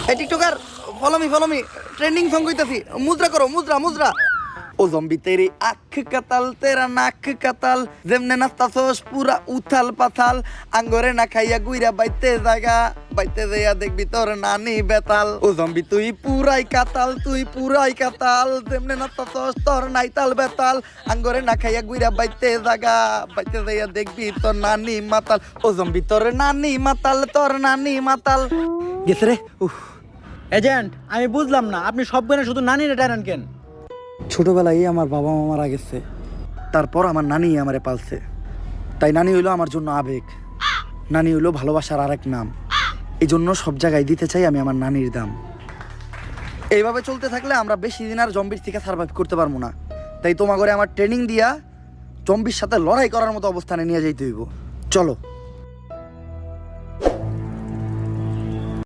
এই TikToker follow me trending song কইতাছি মুদ্রা করো মুদ্রা মুদ্রা ও জম্বি তেরি আখ কাতাল তেরা নাক কাতাল যেমনে নাস্তাছস পুরা উথাল পাথাল আঙ্গরে না খাইয়া গুইরা বাইতে জায়গা বাইতে যাইয়া দেখবি তোর নানি বেতাল ও জম্বি তুই পুরাই কাতাল যেমনে নাস্তাছস তোর নাইতাল বেতাল আঙ্গরে না খাইয়া গুইরা বাইতে জায়গা বাইতে যাইয়া দেখবি তোর নানি মাতাল ও জম্বি তোর নানি মাতাল গেছে রে উফ এজেন্ট আমি বুঝলাম না, আপনি সব গানে শুধু নানিরে টানেন কেন? ছোটবেলায় আমার বাবা মা মারা গেছে, তারপর আমার নানি আমারে পালছে, তাই নানি হইলো আমার জন্য আবেগ, নানি হইলো ভালোবাসার আরেক নাম। এই জন্য সব জায়গায় দিতে চাই আমি আমার নানির দাম। এইভাবে চলতে থাকলে আমরা বেশি দিন আর জম্বির থেকে সার্ভাইভ করতে পারবো না, তাই তোমাকে আমার ট্রেনিং দিয়া জম্বির সাথে লড়াই করার মতো অবস্থানে নিয়ে যাইতে হইব। চলো।